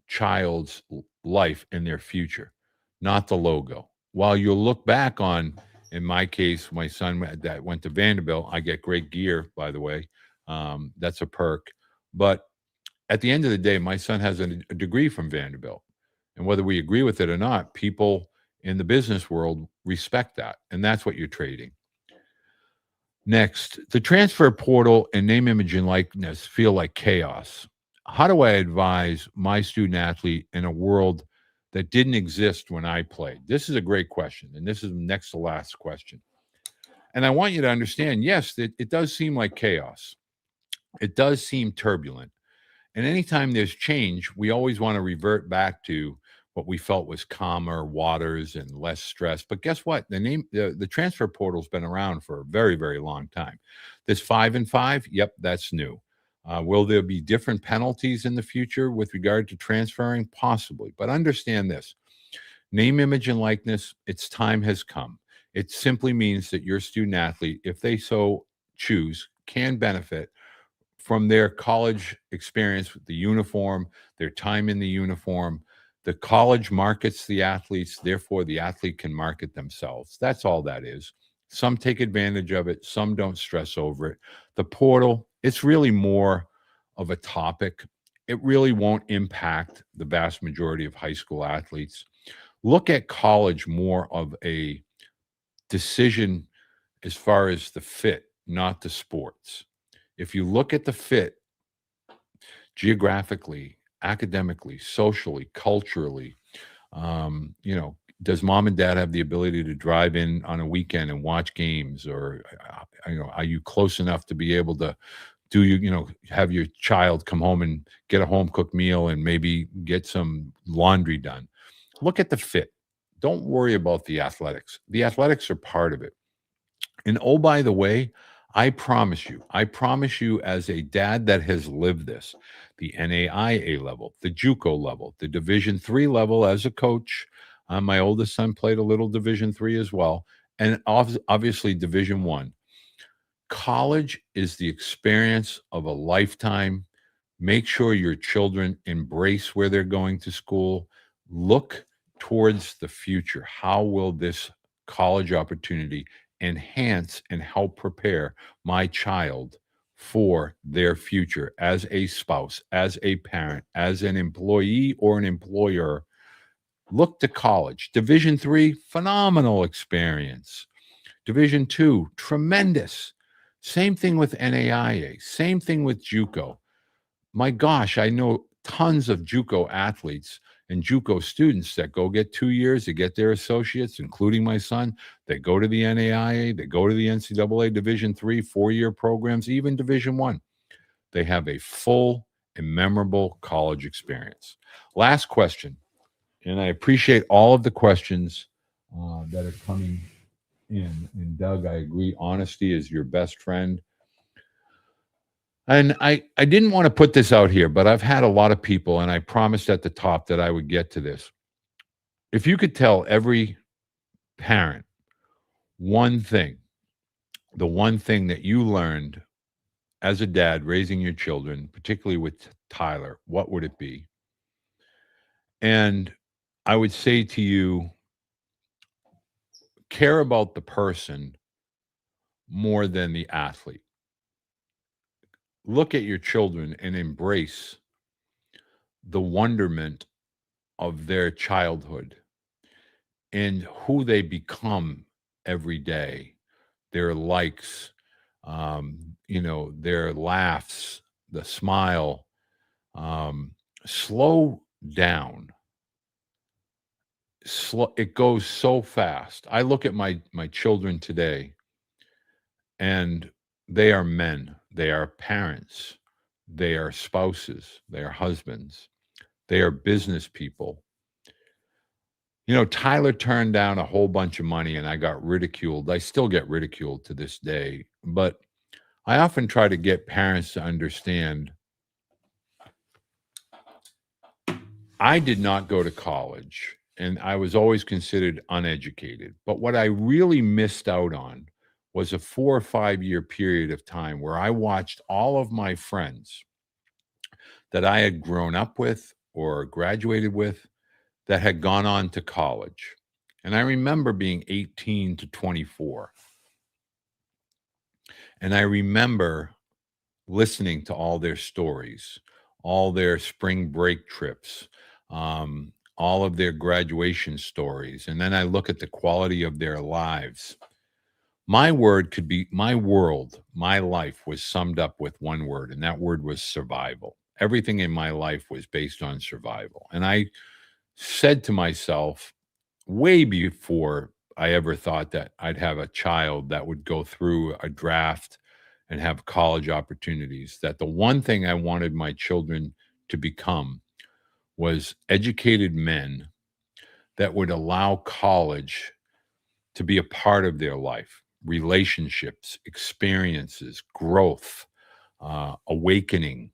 child's life and their future, not the logo. While you'll look back on, in my case, my son that went to Vanderbilt, I get great gear, by the way. That's a perk. But at the end of the day, my son has a degree from Vanderbilt. And whether we agree with it or not, people in the business world respect that. And that's what you're trading. Next, the transfer portal and name, image, and likeness feel like chaos. How do I advise my student athlete in a world that didn't exist when I played? This is a great question. And this is the next to last question. And I want you to understand, yes, it does seem like chaos. It does seem turbulent. And anytime there's change, we always want to revert back to what we felt was calmer waters and less stress. But guess what? The transfer portal's been around for a very, very long time. This 5 and 5, yep, that's new. Will there be different penalties in the future with regard to transferring? Possibly. But understand this: name, image, and likeness, its time has come. It simply means that your student athlete, if they so choose, can benefit from their college experience with the uniform, their time in the uniform. The college markets the athletes, therefore, the athlete can market themselves. That's all that is. Some take advantage of it, some don't stress over it. The portal, it's really more of a topic. It really won't impact the vast majority of high school athletes. Look at college more of a decision as far as the fit, not the sports. If you look at the fit geographically, academically, socially, culturally, does mom and dad have the ability to drive in on a weekend and watch games, or are you close enough to be able to have your child come home and get a home cooked meal and maybe get some laundry done? Look at the fit. Don't worry about the athletics. The athletics are part of it. And oh, by the way, I promise you as a dad that has lived this, the NAIA level, the JUCO level, the Division III level as a coach. My oldest son played a little Division III as well, and obviously Division I. College is the experience of a lifetime. Make sure your children embrace where they're going to school. Look towards the future. How will this college opportunity enhance and help prepare my child for their future as a spouse, as a parent, as an employee or an employer? Look to college. Division III, phenomenal experience. Division II, tremendous. Same thing with NAIA, same thing with JUCO. My gosh, I know tons of JUCO athletes and JUCO students that go get 2 years to get their associates, including my son. They go to the NAIA, they go to the NCAA Division III, 4-year programs, even Division I. They have a full and memorable college experience. Last question, and I appreciate all of the questions that are coming in. And Doug, I agree, honesty is your best friend. And I didn't want to put this out here, but I've had a lot of people, and I promised at the top that I would get to this. If you could tell every parent one thing, the one thing that you learned as a dad raising your children, particularly with Tyler, what would it be? And I would say to you, care about the person more than the athlete. Look at your children and embrace the wonderment of their childhood and who they become every day, their likes, their laughs, the smile. Slow down. It goes so fast. I look at my children today, and they are men, they are parents, they are spouses, they are husbands, they are business people. Tyler turned down a whole bunch of money and I got ridiculed. I still get ridiculed to this day, but I often try to get parents to understand I did not go to college and I was always considered uneducated. But what I really missed out on was a 4 or 5 year period of time where I watched all of my friends that I had grown up with or graduated with that had gone on to college. And I remember being 18 to 24. And I remember listening to all their stories, all their spring break trips, all of their graduation stories. And then I look at the quality of their lives. My word could be my world, my life was summed up with one word, and that word was survival. Everything in my life was based on survival. And I said to myself, way before I ever thought that I'd have a child that would go through a draft and have college opportunities, that the one thing I wanted my children to become was educated men that would allow college to be a part of their life, relationships, experiences, growth, awakening.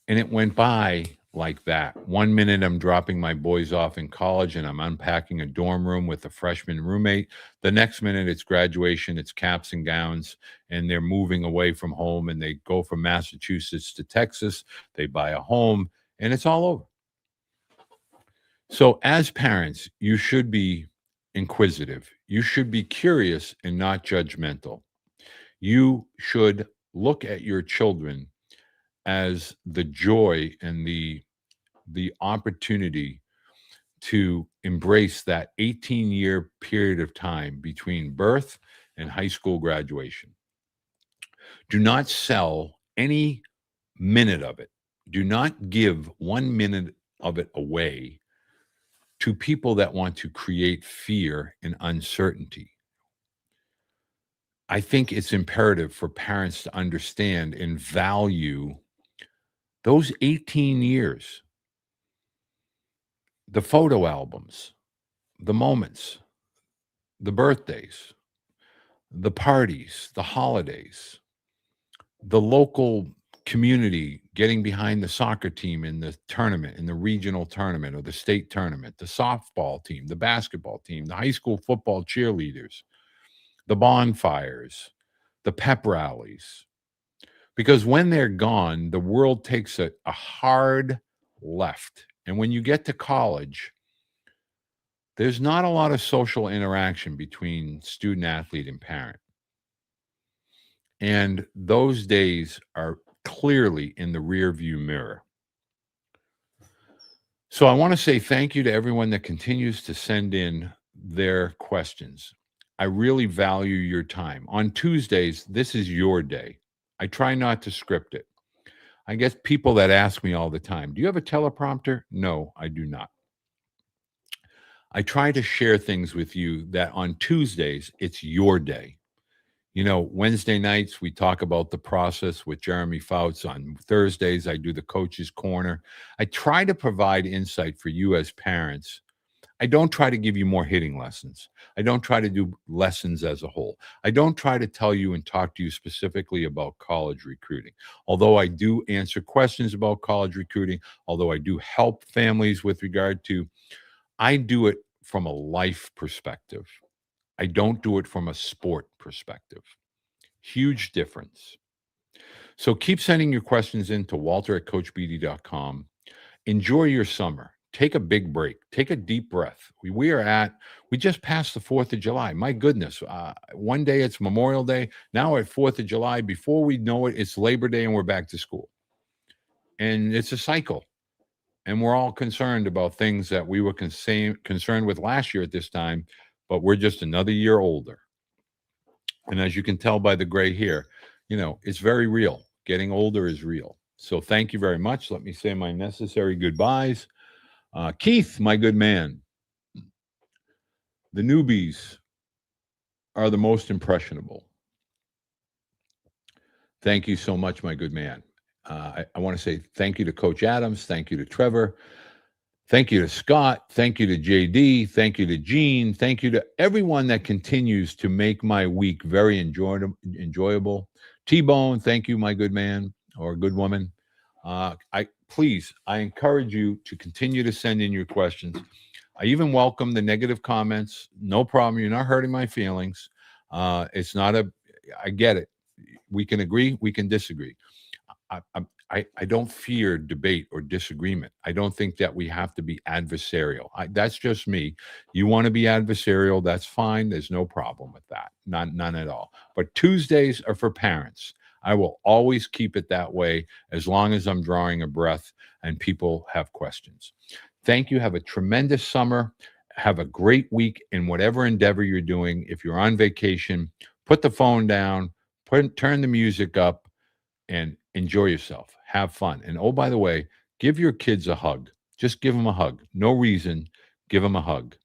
And it went by like that. One minute I'm dropping my boys off in college and I'm unpacking a dorm room with a freshman roommate. The next minute it's graduation, it's caps and gowns, and they're moving away from home and they go from Massachusetts to Texas. They buy a home and it's all over. So, as parents, you should be inquisitive. You should be curious and not judgmental. You should look at your children as the joy and the opportunity to embrace that 18-year period of time between birth and high school graduation. Do not sell any minute of it. Do not give 1 minute of it away to people that want to create fear and uncertainty. I think it's imperative for parents to understand and value those 18 years, the photo albums, the moments, the birthdays, the parties, the holidays, the local community getting behind the soccer team in the tournament, in the regional tournament or the state tournament, the softball team, the basketball team, the high school football cheerleaders, the bonfires, the pep rallies. Because when they're gone, the world takes a hard left. And when you get to college, there's not a lot of social interaction between student athlete and parent. And those days are clearly in the rear view mirror. So I want to say thank you to everyone that continues to send in their questions. I really value your time. On Tuesdays, this is your day. I try not to script it. I guess people that ask me all the time, do you have a teleprompter? No, I do not. I try to share things with you that on Tuesdays, it's your day. You know, Wednesday nights, we talk about the process with Jeremy Fouts. On Thursdays, I do the coach's corner. I try to provide insight for you as parents. I don't try to give you more hitting lessons. I don't try to do lessons as a whole. I don't try to tell you and talk to you specifically about college recruiting. Although I do answer questions about college recruiting, although I do help families with regard to, I do it from a life perspective. I don't do it from a sport perspective. Huge difference. So keep sending your questions in to walter@coachbeede.com. Enjoy your summer. Take a big break. Take a deep breath. We just passed the 4th of July. My goodness. One day it's Memorial Day. Now at 4th of July, before we know it, it's Labor Day and we're back to school. And it's a cycle. And we're all concerned about things that we were concerned with last year at this time, but we're just another year older. And as you can tell by the gray hair, you know, it's very real. Getting older is real. So thank you very much. Let me say my necessary goodbyes. Keith, my good man, the newbies are the most impressionable. Thank you so much, my good man. I want to say thank you to Coach Adams. Thank you to Trevor. Thank you to Scott. Thank you to JD. Thank you to Gene. Thank you to everyone that continues to make my week very enjoyable. T-Bone, thank you, my good man or good woman. I encourage you to continue to send in your questions. I even welcome the negative comments. No problem. You're not hurting my feelings. I get it. We can agree. We can disagree. I don't fear debate or disagreement. I don't think that we have to be adversarial. That's just me. You want to be adversarial, that's fine. There's no problem with that. None at all. But Tuesdays are for parents. I will always keep it that way as long as I'm drawing a breath and people have questions. Thank you. Have a tremendous summer. Have a great week in whatever endeavor you're doing. If you're on vacation, put the phone down, turn the music up, and enjoy yourself. Have fun. And oh, by the way, give your kids a hug. Just give them a hug. No reason. Give them a hug.